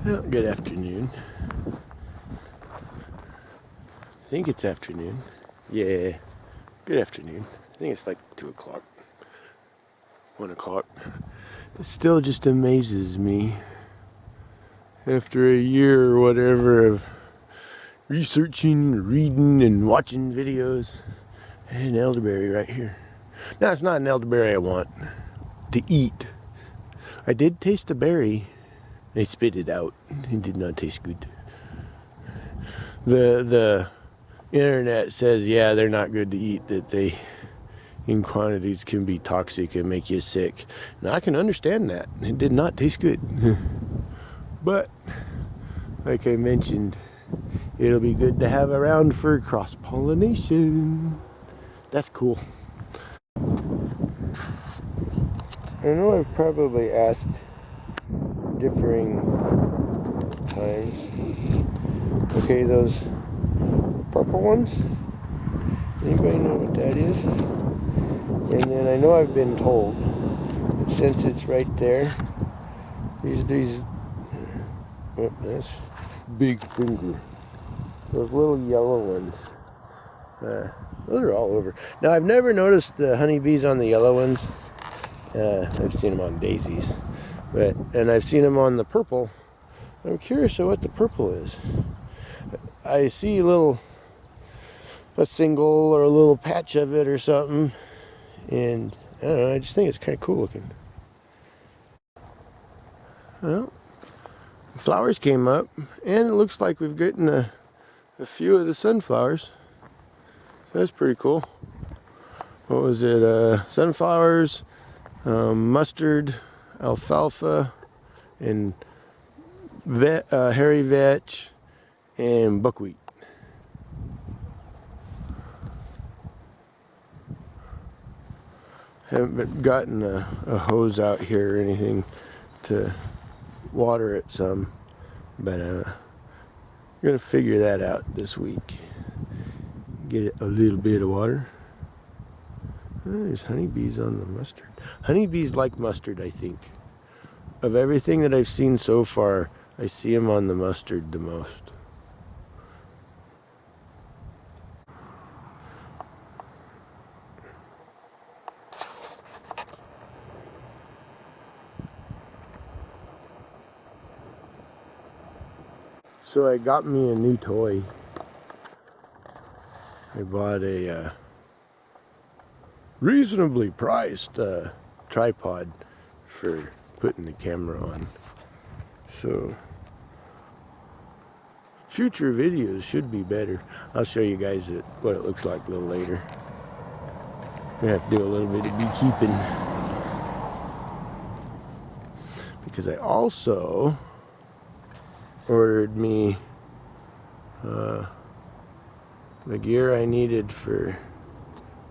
Well, good afternoon. I think it's afternoon. Yeah, good afternoon. I think it's like 2 o'clock, 1 o'clock. It still just amazes me after a year or whatever of researching, reading, and watching videos. And an elderberry right here. Now, it's not an elderberry I want to eat. I did taste a berry. I spit it out. It did not taste good. The internet says, yeah, they're not good to eat, that they, in quantities, can be toxic and make you sick. Now, I can understand that. It did not taste good. But, like I mentioned, it'll be good to have around for cross-pollination. That's cool. I know I've probably asked differing times. Okay, those purple ones, anybody know what that is? And then I know I've been told, since it's right there, these oh, that's big finger, those little yellow ones, those are all over. Now, I've never noticed the honeybees on the yellow ones. I've seen them on daisies, and I've seen them on the purple. I'm curious of what the purple is. I see a single or a little patch of it or something, and I don't know, I just think it's kind of cool looking. Well, flowers came up, and it looks like we've gotten a few of the sunflowers. That's pretty cool. What was it? Sunflowers, mustard, alfalfa, and hairy vetch, and buckwheat. Haven't gotten a hose out here or anything to water it some, but I'm gonna figure that out this week. Get it a little bit of water. Oh, there's honeybees on the mustard. Honeybees like mustard, I think. Of everything that I've seen so far, I see them on the mustard the most. So I got me a new toy. I bought a reasonably priced tripod for putting the camera on. So future videos should be better. I'll show you guys what it looks like a little later. We have to do a little bit of beekeeping, because I also ordered me the gear I needed for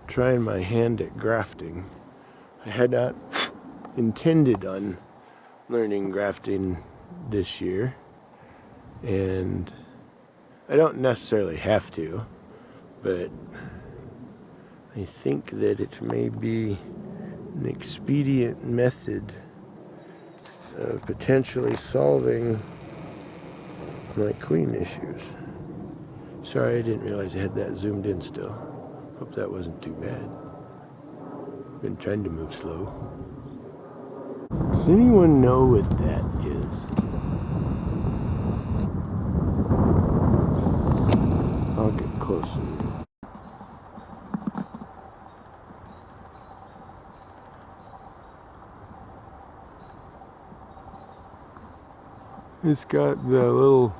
trying my hand at grafting. I had not intended on learning grafting this year, and I don't necessarily have to, but I think that it may be an expedient method of potentially solving my queen issues. Sorry, I didn't realize I had that zoomed in still. Hope that wasn't too bad. Been trying to move slow. Does anyone know what that is? I'll get closer. It's got the little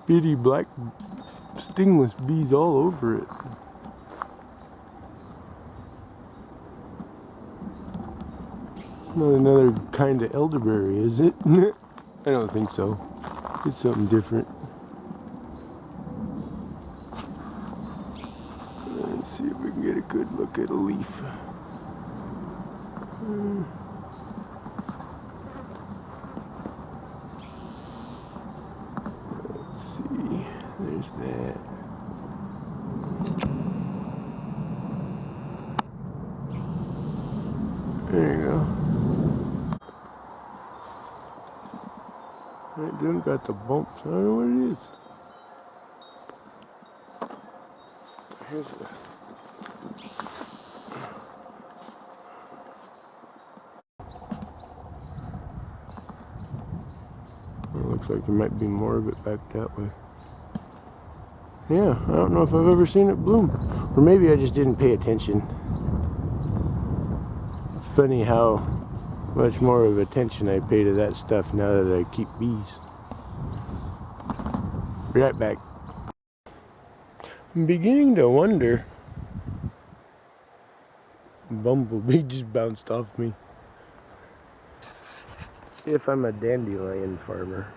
bitty black stingless bees all over it. Not another kind of elderberry, is it? I don't think so. It's something different. Let's see if we can get a good look at a leaf. Let's see. There's that. There you go. It didn't got the bumps. I don't know what it is. Here's it looks like there might be more of it back that way. Yeah, I don't know if I've ever seen it bloom. Or maybe I just didn't pay attention. It's funny how much more of attention I pay to that stuff now that I keep bees. Be right back. I'm beginning to wonder. Bumblebee just bounced off me. If I'm a dandelion farmer.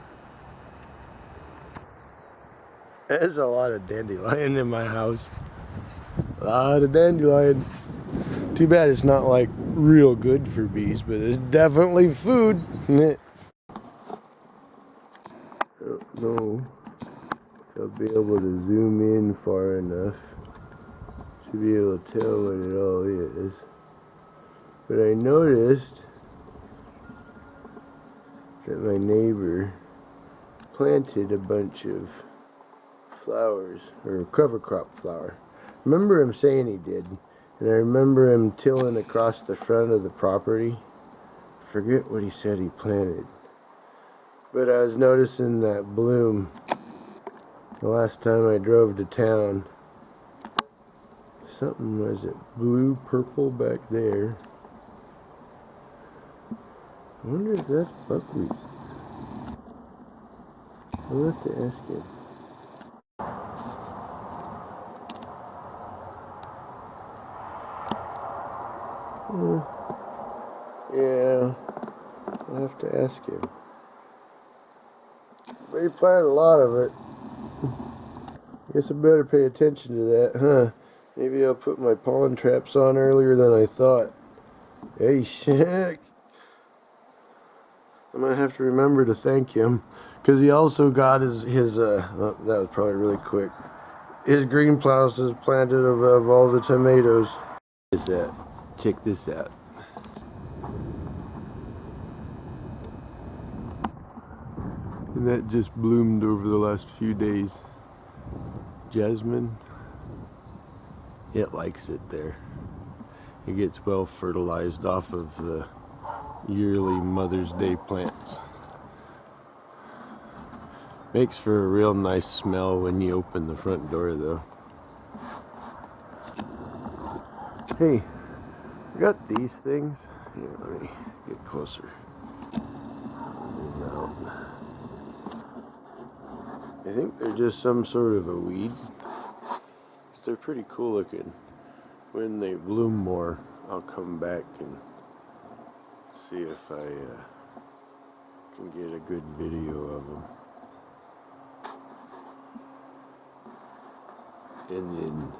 There's a lot of dandelion in my house. A lot of dandelion. Too bad it's not like real good for bees, but it's definitely food. I don't know if I'll be able to zoom in far enough to be able to tell what it all is. But I noticed that my neighbor planted a bunch of flowers, or cover crop flower. Remember him saying he did, and I remember him tilling across the front of the property. Forget what he said he planted, but I was noticing that bloom the last time I drove to town. Something, was it blue purple back there? I wonder if that's buckwheat. I'll have to ask him. Yeah, I'll have to ask him. But he planted a lot of it. Guess I better pay attention to that, huh? Maybe I'll put my pollen traps on earlier than I thought. Hey, shit. I might have to remember to thank him. Because he also got his oh, that was probably really quick. His greenhouses planted of all the tomatoes. What is that? Check this out. And that just bloomed over the last few days. Jasmine. It likes it there. It gets well fertilized off of the yearly Mother's Day plants. Makes for a real nice smell when you open the front door though. Hey, I got these things. Here, let me get closer. I think they're just some sort of a weed. They're pretty cool looking. When they bloom more, I'll come back and see if I can get a good video of them. And then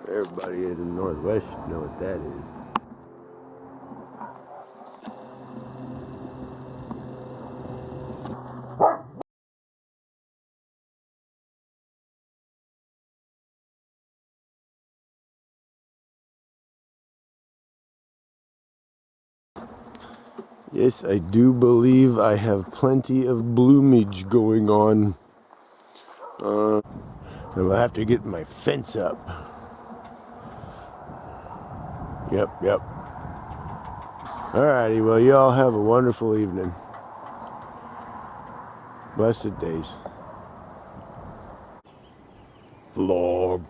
everybody in the Northwest should know what that is. Yes, I do believe I have plenty of bloomage going on. And I'll have to get my fence up. Yep. Alrighty, well, you all have a wonderful evening. Blessed days. Vlog.